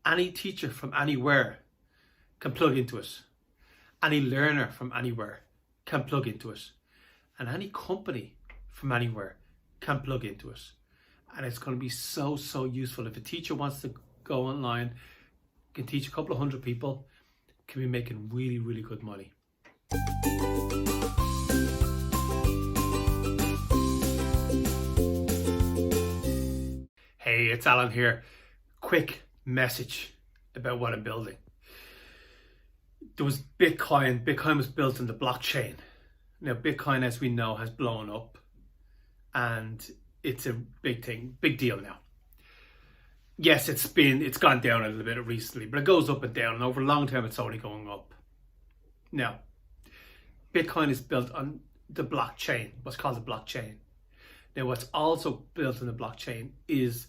Any teacher from anywhere can plug into it. Any learner from anywhere can plug into it. And any company from anywhere can plug into it. And it's going to be so, so useful. If a teacher wants to go online, can teach a couple of hundred people, can be making really, really good money. Hey, it's Alan here. Quick message about what I'm building. There was Bitcoin. Bitcoin was built in the blockchain. Now, Bitcoin, as we know, has blown up, and it's a big thing, big deal now. Yes, it's gone down a little bit recently, but it goes up and down, and over long term, it's only going up. Now, Bitcoin is built on the blockchain, what's called the blockchain. Now, what's also built in the blockchain is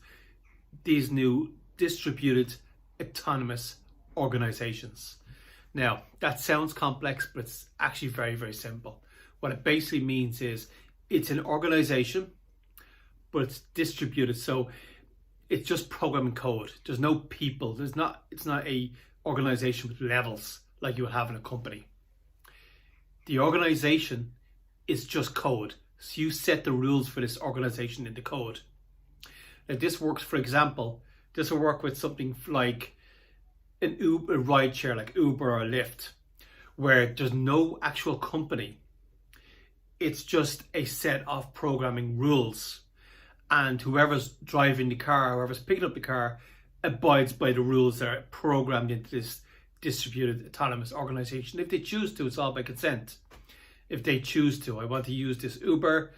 these new distributed autonomous organizations. Now, that sounds complex, but it's actually very, very simple. What it basically means is it's an organization, but it's distributed. So it's just programming code. There's no people. It's not a organization with levels like you would have in a company. The organization is just code. So you set the rules for this organization in the code. Now, this works, for example, this will work with something like a rideshare like Uber or Lyft, where there's no actual company. It's just a set of programming rules. And whoever's driving the car, whoever's picking up the car, abides by the rules that are programmed into this distributed autonomous organization. If they choose to, it's all by consent. If they choose to, I want to use this Uber,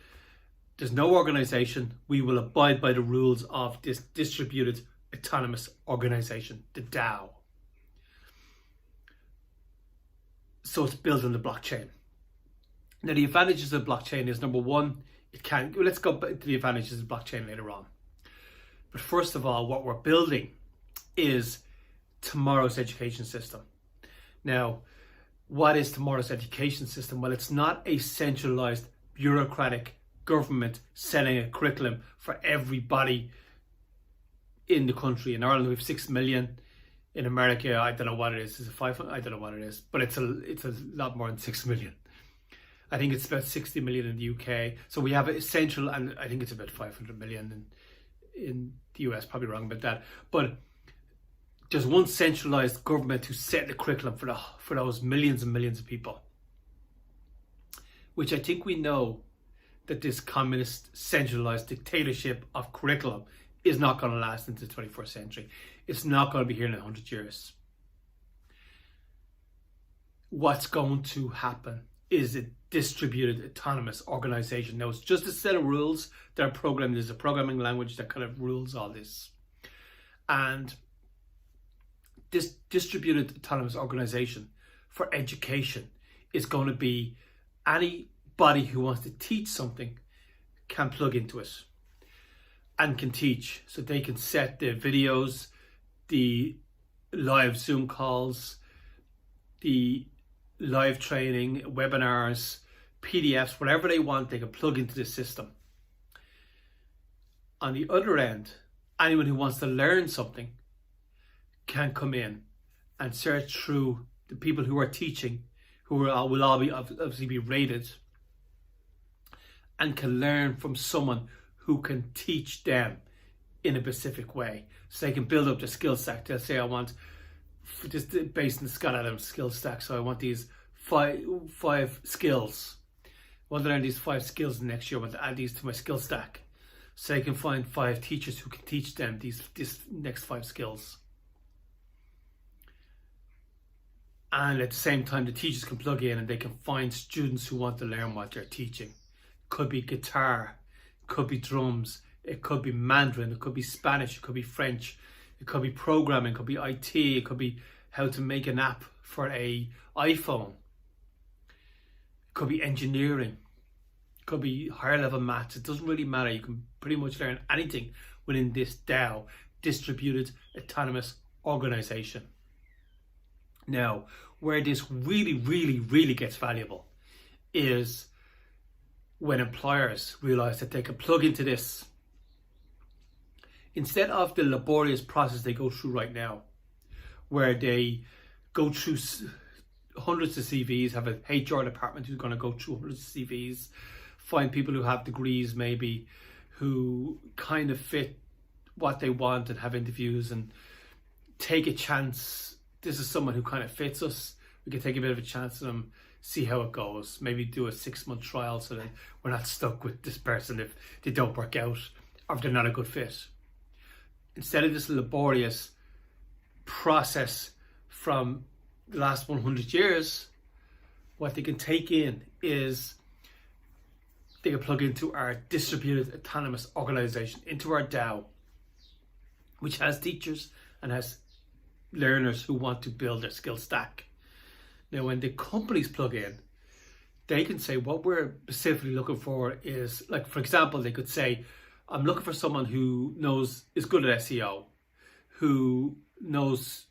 there's no organization, we will abide by the rules of this distributed autonomous organization, the DAO. So it's built on the blockchain. Now, the advantages of blockchain is, number one, let's go back to the advantages of blockchain later on. But first of all, what we're building is tomorrow's education system. Now, what is tomorrow's education system? Well, it's not a centralized bureaucratic government setting a curriculum for everybody in the country. In Ireland, we have 6 million. In America, I don't know what it is. Is it 500? I don't know what it is, but it's a lot more than 6 million. I think it's about 60 million in the UK. So we have a central, and I think it's about 500 million in the US, probably wrong about that. But there's one centralized government who set the curriculum for those millions and millions of people. Which I think we know that this communist centralized dictatorship of curriculum is not going to last into the 21st century. It's not going to be here in 100 years. What's going to happen is a distributed autonomous organization. Now, it's just a set of rules that are programmed. There's a programming language that kind of rules all this. And this distributed autonomous organization for education is going to be anybody who wants to teach something can plug into it and can teach. So they can set the videos, the live Zoom calls, the live training, webinars, PDFs, whatever they want, they can plug into the system. On the other end, anyone who wants to learn something can come in and search through the people who are teaching, who will all be obviously be rated, and can learn from someone who can teach them in a specific way. So they can build up the skill stack. They'll say, I want this based on the Scott Adams skill stack. So I want these five skills. I want to learn these 5 skills next year. I want to add these to my skill stack. So they can find 5 teachers who can teach them these next 5 skills. And at the same time, the teachers can plug in and they can find students who want to learn what they're teaching. It could be guitar, it could be drums, it could be Mandarin, it could be Spanish, it could be French, it could be programming, it could be IT, it could be how to make an app for an iPhone. It could be engineering, it could be higher level maths. It doesn't really matter. You can pretty much learn anything within this DAO, distributed autonomous organization. Now, where this really gets valuable is when employers realize that they can plug into this instead of the laborious process they go through right now. where they go through hundreds of CVs, have a HR department who's going to go through hundreds of CVs, find people who have degrees maybe, who kind of fit what they want, and have interviews and take a chance. This is someone who kind of fits us. We can take a bit of a chance on them, see how it goes, maybe do a 6-month trial so that we're not stuck with this person if they don't work out or if they're not a good fit. Instead of this laborious process from the last 100 years, what they can take in is they can plug into our distributed autonomous organization, into our DAO, which has teachers and has learners who want to build their skill stack. Now, when the companies plug in, they can say what we're specifically looking for is, like, for example, they could say, I'm looking for someone who is good at SEO, who knows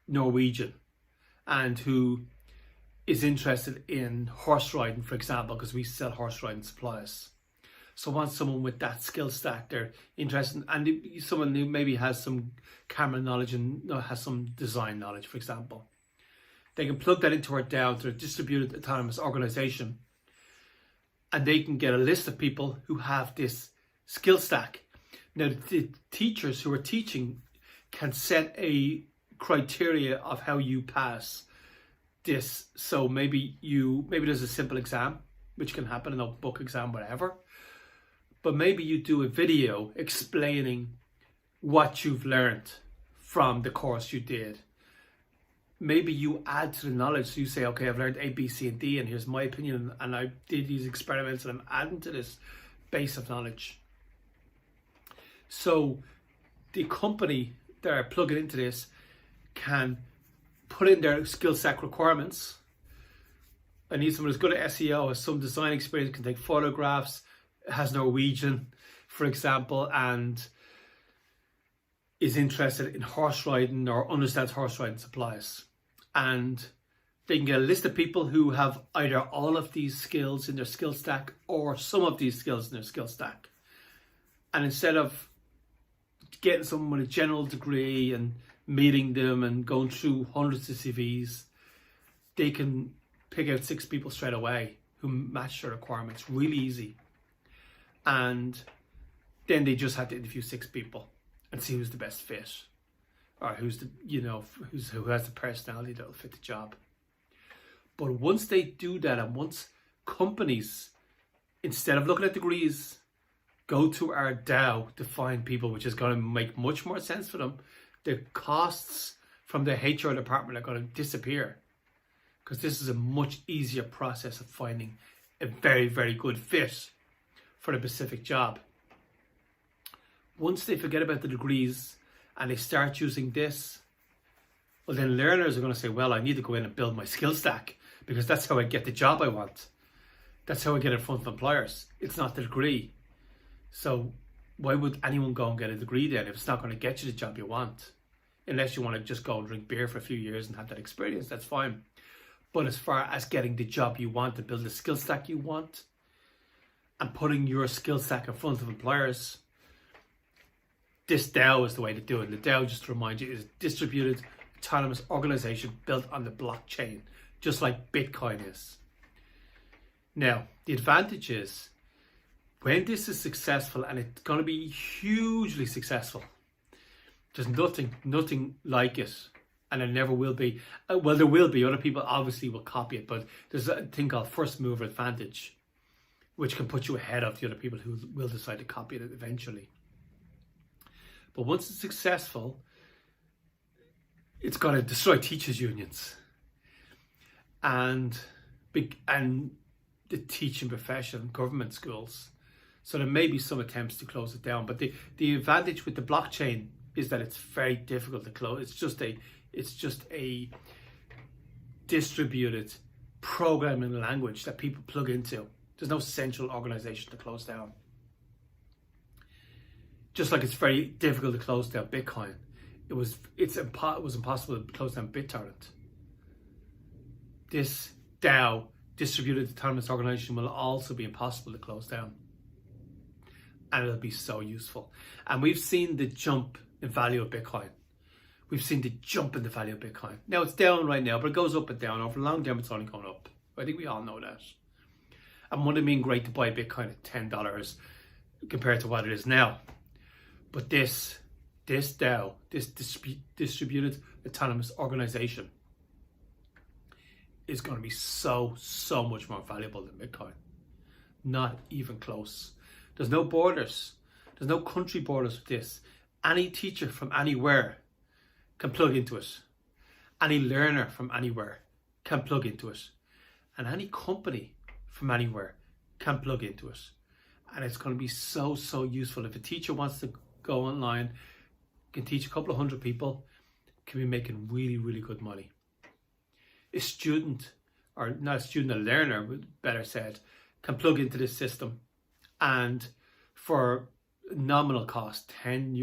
Norwegian, and who is interested in horse riding, for example, because we sell horse riding supplies. So I want someone with that skill stack. They're interested in, and someone who maybe has some camera knowledge and has some design knowledge, for example. They can plug that into our DAO, to a distributed autonomous organization, and they can get a list of people who have this skill stack. Now, the teachers who are teaching can set a criteria of how you pass this. So maybe there's a simple exam, which can happen, a notebook exam, whatever. But maybe you do a video explaining what you've learned from the course you did. Maybe you add to the knowledge. So you say, okay, I've learned A, B, C, and D, and here's my opinion, and I did these experiments, and I'm adding to this base of knowledge. So the company that are plugging into this can put in their skill stack requirements. I need someone who's good at SEO, has some design experience, can take photographs, has Norwegian, for example, and is interested in horse riding or understands horse riding supplies. And they can get a list of people who have either all of these skills in their skill stack or some of these skills in their skill stack. And instead of getting someone with a general degree and meeting them and going through hundreds of CVs, they can pick out 6 people straight away who match their requirements really easy. And then they just have to interview 6 people and see who's the best fit, or who has the personality that will fit the job. But once they do that, and once companies, instead of looking at degrees, go to our DAO to find people, which is going to make much more sense for them, the costs from the HR department are going to disappear, because this is a much easier process of finding a very, very good fit for a specific job. Once they forget about the degrees and they start using this, well, then learners are going to say, well, I need to go in and build my skill stack, because that's how I get the job I want. That's how I get in front of employers. It's not the degree. So why would anyone go and get a degree then if it's not going to get you the job you want? Unless you want to just go and drink beer for a few years and have that experience, that's fine. But as far as getting the job you want, to build the skill stack you want, and putting your skill stack in front of employers, this DAO is the way to do it. The DAO, just to remind you, is a distributed autonomous organization built on the blockchain, just like Bitcoin is. Now, the advantage is, when this is successful, and it's going to be hugely successful, there's nothing like it, and there never will be. Well, there will be. Other people obviously will copy it, but there's a thing called first mover advantage, which can put you ahead of the other people who will decide to copy it eventually. But once it's successful, it's going to destroy teachers' unions and the teaching profession, government schools. So there may be some attempts to close it down, but the advantage with the blockchain is that it's very difficult to close. It's just a distributed programming language that people plug into. There's no central organization to close down. Just like it's very difficult to close down Bitcoin, it was impossible to close down BitTorrent. This DAO, distributed autonomous organization, will also be impossible to close down, and it'll be so useful. And we've seen the jump in value of Bitcoin. we've seen the jump in the value of Bitcoin. Now it's down right now, but it goes up and down. Over the long term, it's only going up. I think we all know that. And wouldn't it mean great to buy Bitcoin at $10 compared to what it is now? But this DAO, this distributed autonomous organization, is going to be so much more valuable than Bitcoin. Not even close. There's no borders. There's no country borders with this. Any teacher from anywhere can plug into it. Any learner from anywhere can plug into it. And any company from anywhere can plug into it. And it's going to be so useful. If a teacher wants to go online, can teach a couple of hundred people, can be making really good money. A student, or not a student, a learner, better said, can plug into this system, and for nominal cost, €10,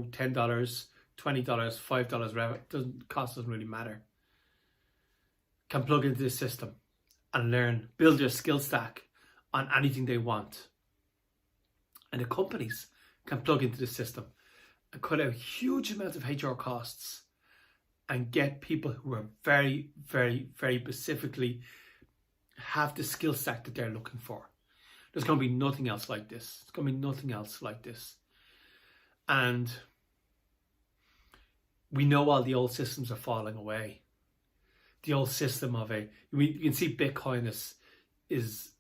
$10, $20, $5, whatever, cost doesn't really matter, can plug into this system and learn, build their skill stack on anything they want. And the companies can plug into the system and cut out huge amounts of HR costs and get people who are very specifically have the skill set that they're looking for. There's going to be nothing else like this. It's going to be nothing else like this. And we know all the old systems are falling away. The old system of you can see Bitcoin is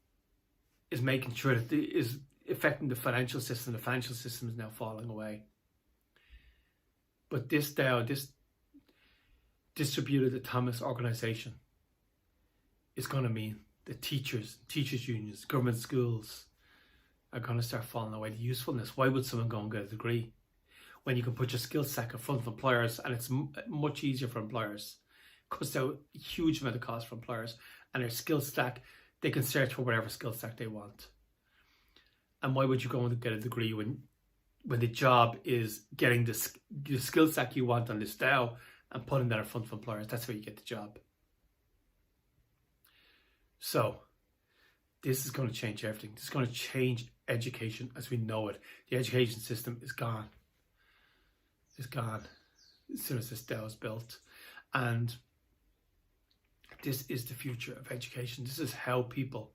making sure that it is affecting the financial system. The financial system is now falling away. But this DAO, this distributed autonomous organization, is going to mean the teachers unions, government schools are going to start falling away. The usefulness. Why would someone go and get a degree when you can put your skill set in front of employers, and it's much easier for employers? It cuts out a huge amount of cost for employers, and their skill stack, they can search for whatever skill stack they want. And why would you go and get a degree when the job is getting the skill stack you want on this DAO and putting that in front of employers? That's how you get the job. So this is going to change everything. This is going to change education as we know it. The education system is gone. It's gone as soon as this DAO is built. And this is the future of education. This is how people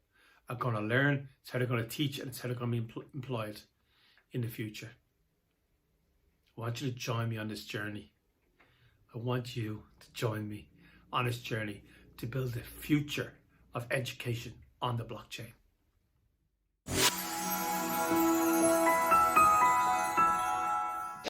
are going to learn. It's how they're going to teach, and it's how they're going to be employed in the future. I want you to join me on this journey. I want you to join me on this journey to build the future of education on the blockchain.